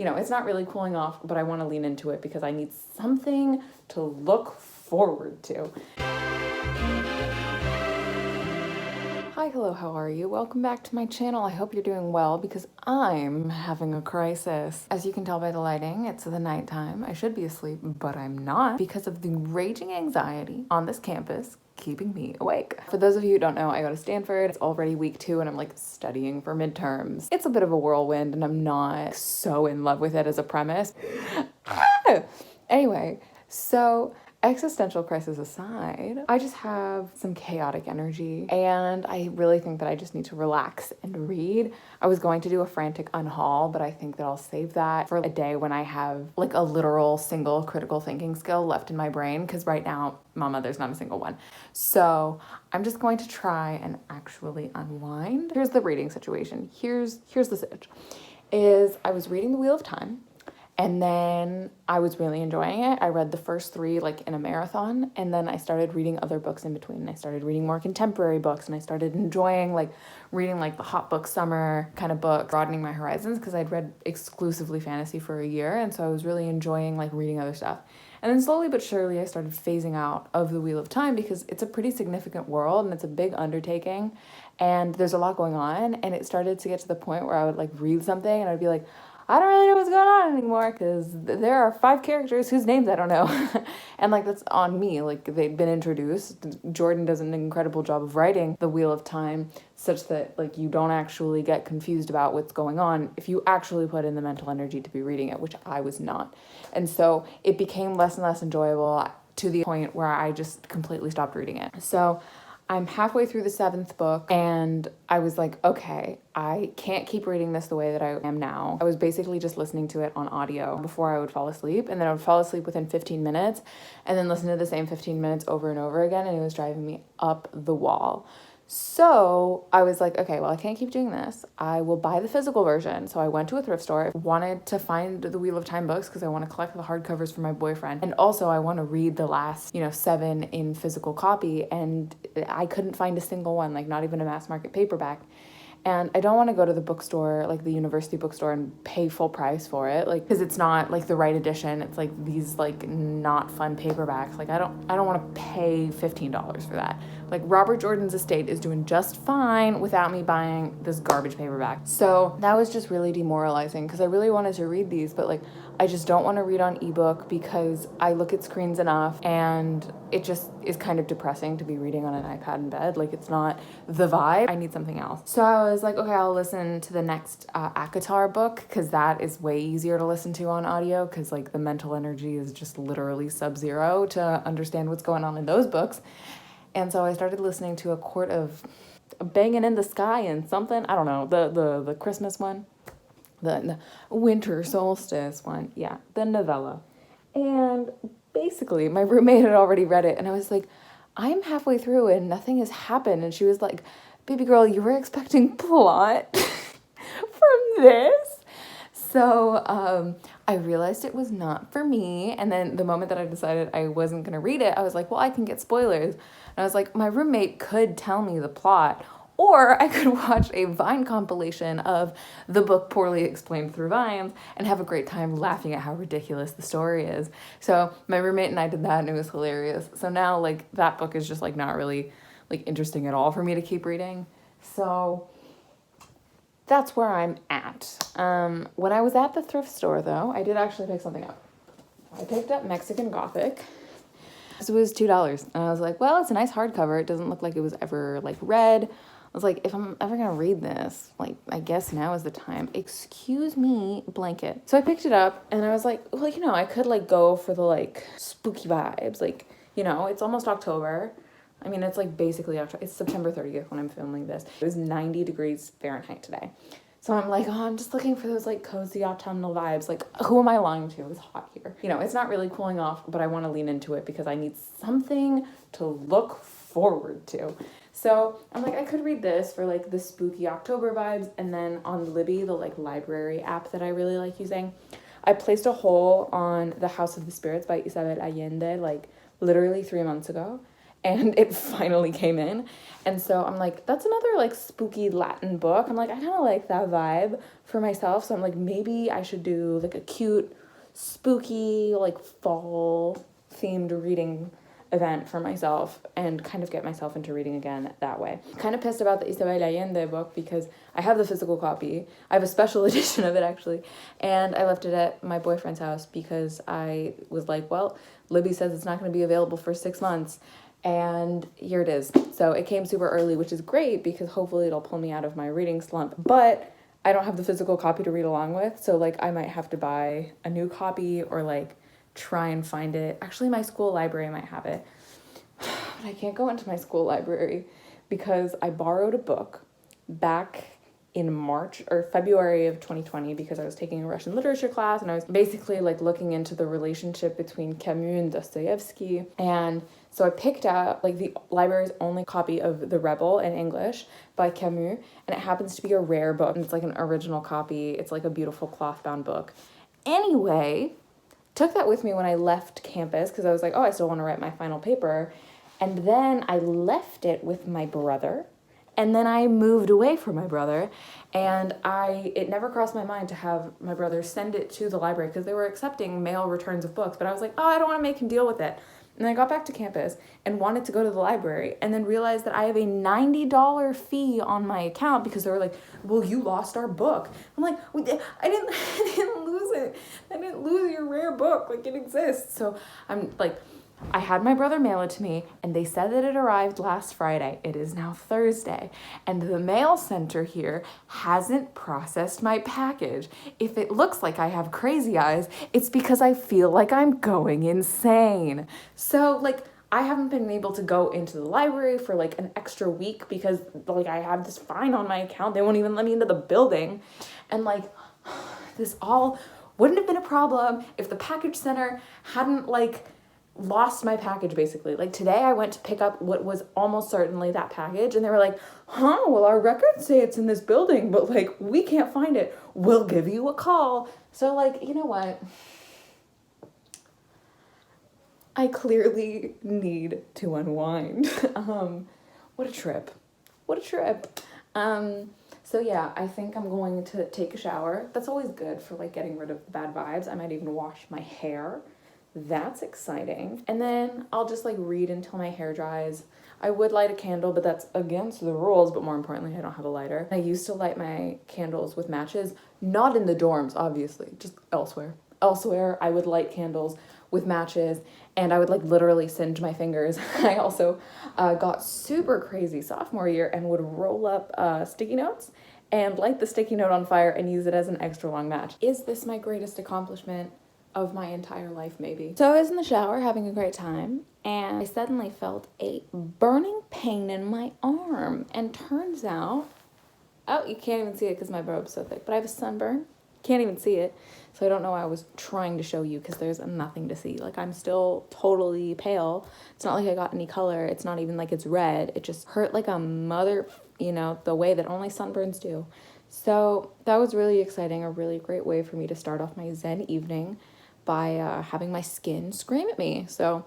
it's not really cooling off, but I want to lean into it because I need something to look forward to. Hi, hello, how are you? Welcome back to my channel. I hope you're doing well because I'm having a crisis. As you can tell by the lighting, it's the nighttime. I should be asleep, but I'm not because of the raging anxiety on this campus keeping me awake. For those of you who don't know, I go to Stanford. It's already week 2 and I'm like studying for midterms. It's a bit of a whirlwind and I'm not so in love with it as a premise. Anyway, so existential crisis aside, I just have some chaotic energy and I really think that I just need to relax and read. I was going to do a frantic unhaul, but I think that I'll save that for a day when I have like a literal single critical thinking skill left in my brain, because right now, mama, there's not a single one. So I'm just going to try and actually unwind. Here's the reading situation. Here's the sitch. I was reading The Wheel of Time. And then I was really enjoying it. I read the first 3 like in a marathon, and then I started reading other books in between. I started reading more contemporary books, and I started enjoying like reading like the hot book summer kind of book, broadening my horizons because I'd read exclusively fantasy for a year, and so I was really enjoying like reading other stuff. And then slowly but surely I started phasing out of The Wheel of Time because it's a pretty significant world and it's a big undertaking and there's a lot going on, and it started to get to the point where I would like read something and I'd be like, I don't really know what's going on anymore because there are 5 characters whose names I don't know. And like that's on me. Like they'd been introduced. Jordan does an incredible job of writing The Wheel of Time such that like you don't actually get confused about what's going on if you actually put in the mental energy to be reading it, which I was not. And so it became less and less enjoyable to the point where I just completely stopped reading it. So I'm halfway through the 7th book and I was like, okay, I can't keep reading this the way that I am now. I was basically just listening to it on audio before I would fall asleep, and then I would fall asleep within 15 minutes and then listen to the same 15 minutes over and over again, and it was driving me up the wall. So I was like, okay, well, I can't keep doing this. I will buy the physical version. So I went to a thrift store, wanted to find the Wheel of Time books because I want to collect the hardcovers for my boyfriend. And also I want to read the last, 7 in physical copy. And I couldn't find a single one, like not even a mass market paperback. And I don't want to go to the bookstore, like the university bookstore, and pay full price for it, like, because it's not like the right edition. It's like these like not fun paperbacks. Like I don't want to pay $15 for that. Like Robert Jordan's estate is doing just fine without me buying this garbage paperback. So that was just really demoralizing because I really wanted to read these, but like I just don't want to read on ebook because I look at screens enough and it just is kind of depressing to be reading on an iPad in bed. Like it's not the vibe. I need something else. So I was like, okay, I'll listen to the next Akatar book because that is way easier to listen to on audio because like the mental energy is just literally sub-zero to understand what's going on in those books. And so I started listening to A Court of Banging in the Sky and something. I don't know, the Christmas one. The winter solstice one. Yeah, the novella. And basically, my roommate had already read it, and I was like, I'm halfway through and nothing has happened. And she was like, baby girl, you were expecting plot from this? So I realized it was not for me. And then the moment that I decided I wasn't going to read it, I was like, well, I can get spoilers. And I was like, my roommate could tell me the plot, or I could watch a Vine compilation of the book poorly explained through Vines and have a great time laughing at how ridiculous the story is. So my roommate and I did that, and it was hilarious. So now like that book is just like not really like interesting at all for me to keep reading. So that's where I'm at. When I was at the thrift store though, I did actually pick something up. I picked up Mexican Gothic. So it was $2. And I was like, well, it's a nice hardcover. It doesn't look like it was ever like read. I was like, if I'm ever gonna read this, like, I guess now is the time. Excuse me, blanket. So I picked it up and I was like, well, I could like go for the like spooky vibes. Like, it's almost October. I mean, it's like basically October. It's September 30th when I'm filming this. It was 90 degrees Fahrenheit today. So I'm like, I'm just looking for those like cozy autumnal vibes. Like, who am I lying to? It's hot here. It's not really cooling off, but I want to lean into it because I need something to look forward to. So I'm like, I could read this for like the spooky October vibes. And then on Libby, the like library app that I really like using, I placed a hole on The House of the Spirits by Isabel Allende like literally 3 months ago. and it finally came in. And so I'm like, that's another like spooky Latin book. I'm like, I kind of like that vibe for myself. So I'm like, maybe I should do like a cute, spooky, like fall themed reading event for myself and kind of get myself into reading again that way. Kind of pissed about the Isabel Allende book because I have the physical copy. I have a special edition of it actually, and I left it at my boyfriend's house because I was like, well, Libby says it's not going to be available for 6 months, and here it is. So it came super early, which is great because hopefully it'll pull me out of my reading slump, but I don't have the physical copy to read along with, so like I might have to buy a new copy or like try and find it. Actually, my school library might have it. But I can't go into my school library because I borrowed a book back in March or February of 2020 because I was taking a Russian literature class and I was basically like looking into the relationship between Camus and Dostoevsky. And so I picked out like the library's only copy of The Rebel in English by Camus, and it happens to be a rare book. It's like an original copy. It's like a beautiful cloth-bound book. Anyway, took that with me when I left campus because I was like, oh, I still want to write my final paper. And then I left it with my brother. And then I moved away from my brother. And it never crossed my mind to have my brother send it to the library because they were accepting mail returns of books. But I was like, oh, I don't want to make him deal with it. And I got back to campus and wanted to go to the library and then realized that I have a $90 fee on my account because they were like, well, you lost our book. I'm like, I didn't lose it. I didn't lose your rare book. Like, it exists. So I'm like, I had my brother mail it to me and they said that it arrived last Friday. It is now Thursday. And the mail center here hasn't processed my package. If it looks like I have crazy eyes, it's because I feel like I'm going insane. So like, I haven't been able to go into the library for like an extra week because like I have this fine on my account. They won't even let me into the building. And like, this all wouldn't have been a problem if the package center hadn't like lost my package basically. Like today I went to pick up what was almost certainly that package and they were like, well, our records say it's in this building, but like we can't find it. We'll give you a call. So like, you know what? I clearly need to unwind. What a trip. What a trip. So yeah, I think I'm going to take a shower. That's always good for like getting rid of the bad vibes. I might even wash my hair. That's exciting. And then I'll just like read until my hair dries. I would light a candle, but that's against the rules. But more importantly, I don't have a lighter. I used to light my candles with matches, not in the dorms, obviously, just elsewhere. Elsewhere, I would light candles with matches and I would like literally singe my fingers. I also got super crazy sophomore year and would roll up sticky notes and light the sticky note on fire and use it as an extra long match. Is this my greatest accomplishment of my entire life? Maybe. So I was in the shower having a great time and I suddenly felt a burning pain in my arm, and turns out, oh, you can't even see it because my robe's so thick, but I have a sunburn. Can't even see it. So I don't know why I was trying to show you because there's nothing to see. Like I'm still totally pale. It's not like I got any color. It's not even like it's red. It just hurt like a mother, you know, the way that only sunburns do. So that was really exciting. A really great way for me to start off my Zen evening by having my skin scream at me. So,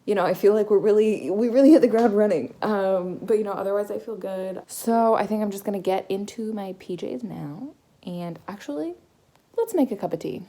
you know, I feel like we really hit the ground running. But you know, otherwise I feel good. So I think I'm just gonna get into my PJs now. And actually, let's make a cup of tea.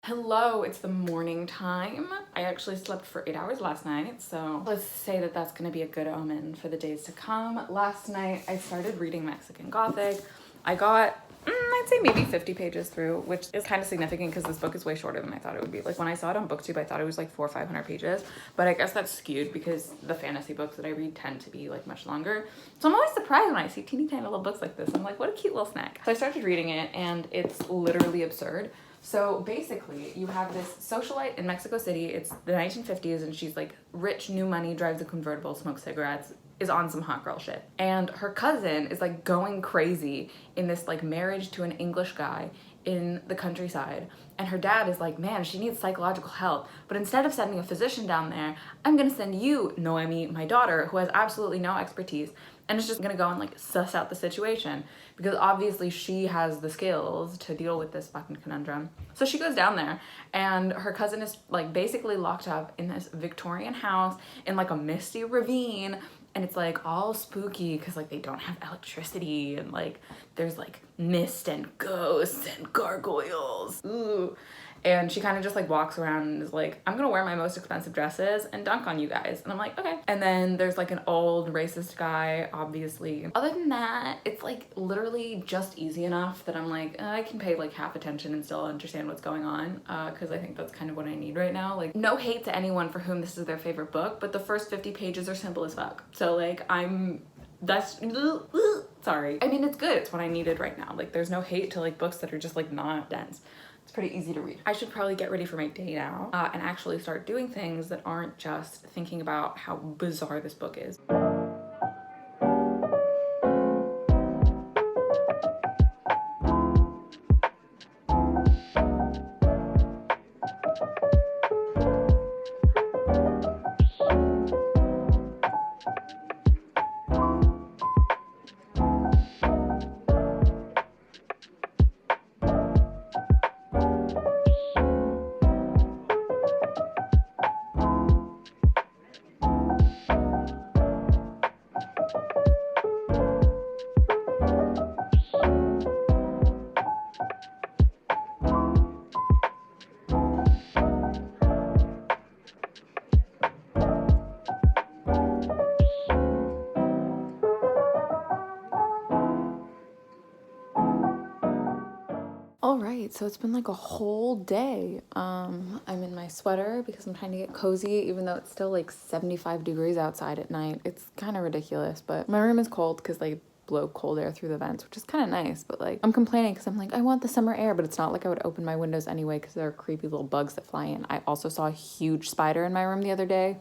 Hello, it's the morning time. I actually slept for 8 hours last night, so let's say that that's gonna be a good omen for the days to come. Last night, I started reading Mexican Gothic. I got, I'd say maybe 50 pages through, which is kind of significant because this book is way shorter than I thought it would be. Like when I saw it on BookTube, I thought it was like 400 or 500 pages, but I guess that's skewed because the fantasy books that I read tend to be like much longer. So I'm always surprised when I see teeny tiny little books like this. I'm like, what a cute little snack. So I started reading it and it's literally absurd. So basically, you have this socialite in Mexico City. It's the 1950s, and she's like rich, new money, drives a convertible, smokes cigarettes, is on some hot girl shit. And her cousin is like going crazy in this like marriage to an English guy in the countryside. And her dad is like, man, she needs psychological help. But instead of sending a physician down there, I'm gonna send you, Noemi, my daughter, who has absolutely no expertise, and is just gonna go and like suss out the situation, because obviously she has the skills to deal with this fucking conundrum. So she goes down there, and her cousin is like basically locked up in this Victorian house in like a misty ravine, and it's like all spooky because like they don't have electricity, and like there's like mist and ghosts and gargoyles. Ooh. And she kind of just like walks around and is like, I'm gonna wear my most expensive dresses and dunk on you guys. And I'm like, okay. And then there's like an old racist guy, obviously. Other than that, it's like literally just easy enough that I'm like, I can pay like half attention and still understand what's going on, because I think that's kind of what I need right now. Like, no hate to anyone for whom this is their favorite book, but the first 50 pages are simple as fuck. So like, that's sorry. I mean, it's good. It's what I needed right now. Like, there's no hate to like books that are just like not dense. It's pretty easy to read. I should probably get ready for my day now, and actually start doing things that aren't just thinking about how bizarre this book is. All right, so it's been like a whole day. I'm in my sweater because I'm trying to get cozy, even though it's still like 75 degrees outside at night. It's kind of ridiculous, but my room is cold because they blow cold air through the vents, which is kind of nice, but like I'm complaining because I'm like, I want the summer air, but it's not like I would open my windows anyway because there are creepy little bugs that fly in. I also saw a huge spider in my room the other day.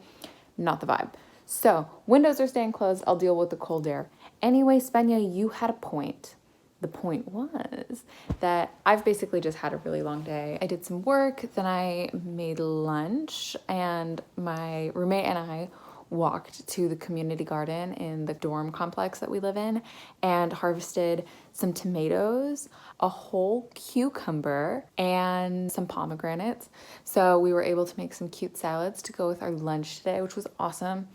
Not the vibe. So windows are staying closed. I'll deal with the cold air. Anyway, Svenya, you had a point. The point was that I've basically just had a really long day. I did some work, then I made lunch, and my roommate and I walked to the community garden in the dorm complex that we live in and harvested some tomatoes, a whole cucumber, and some pomegranates. So we were able to make some cute salads to go with our lunch today, which was awesome.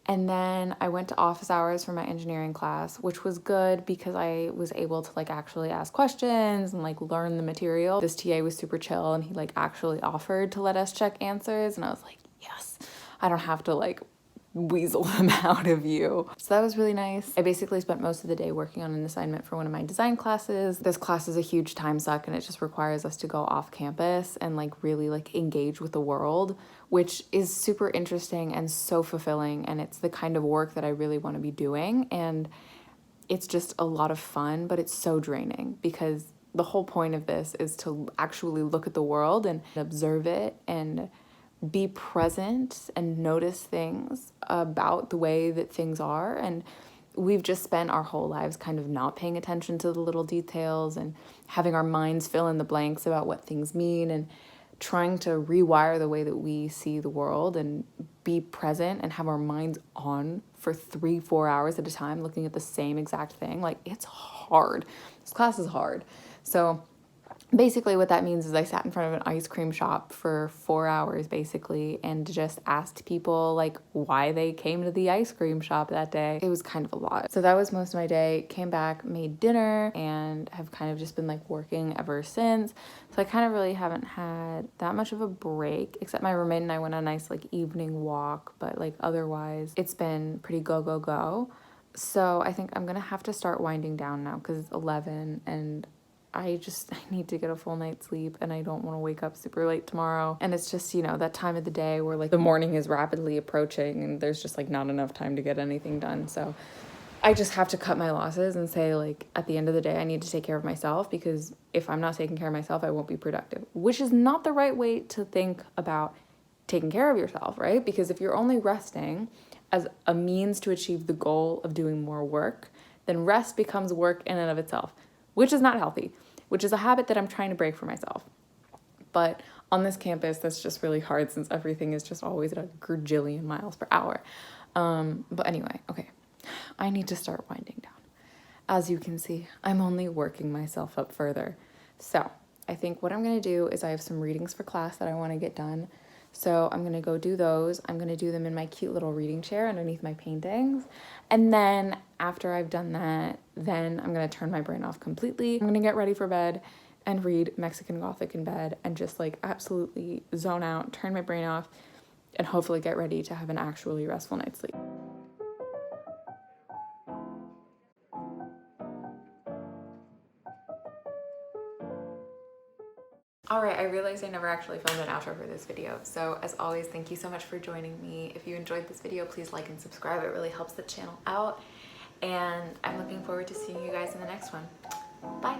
And then I went to office hours for my engineering class, which was good because I was able to like actually ask questions and like learn the material. This TA was super chill and he like actually offered to let us check answers. And I was like, yes, I don't have to like weasel them out of you. So that was really nice. I basically spent most of the day working on an assignment for one of my design classes. This class is a huge time suck and it just requires us to go off campus and like really like engage with the world, which is super interesting and so fulfilling. And it's the kind of work that I really want to be doing. And it's just a lot of fun, but it's so draining because the whole point of this is to actually look at the world and observe it and be present and notice things about the way that things are. And we've just spent our whole lives kind of not paying attention to the little details and having our minds fill in the blanks about what things mean and trying to rewire the way that we see the world and be present and have our minds on for 3-4 hours at a time looking at the same exact thing. Like, it's hard. This class is hard. So basically what that means is I sat in front of an ice cream shop for 4 hours basically and just asked people like why they came to the ice cream shop that day. It was kind of a lot. So that was most of my day. Came back, made dinner, and have kind of just been like working ever since. So I kind of really haven't had that much of a break, except my roommate and I went on a nice like evening walk, but like otherwise it's been pretty go, go, go. So I think I'm gonna have to start winding down now because it's 11 and I need to get a full night's sleep and I don't want to wake up super late tomorrow. And it's just, you know, that time of the day where like the morning is rapidly approaching and there's just like not enough time to get anything done. So I just have to cut my losses and say, like, at the end of the day, I need to take care of myself, because if I'm not taking care of myself, I won't be productive, which is not the right way to think about taking care of yourself, right? Because if you're only resting as a means to achieve the goal of doing more work, then rest becomes work in and of itself, which is not healthy, which is a habit that I'm trying to break for myself. But on this campus, that's just really hard since everything is just always at a gajillion miles per hour. But anyway, okay, I need to start winding down. As you can see, I'm only working myself up further. So I think what I'm going to do is I have some readings for class that I want to get done. So I'm going to go do those. I'm going to do them in my cute little reading chair underneath my paintings. And then after I've done that, then I'm going to turn my brain off completely. I'm going to get ready for bed and read Mexican Gothic in bed and just like absolutely zone out, turn my brain off, and hopefully get ready to have an actually restful night's sleep. All right, I realized I never actually filmed an outro for this video. So as always, thank you so much for joining me. If you enjoyed this video, please like and subscribe. It really helps the channel out. And I'm looking forward to seeing you guys in the next one. Bye.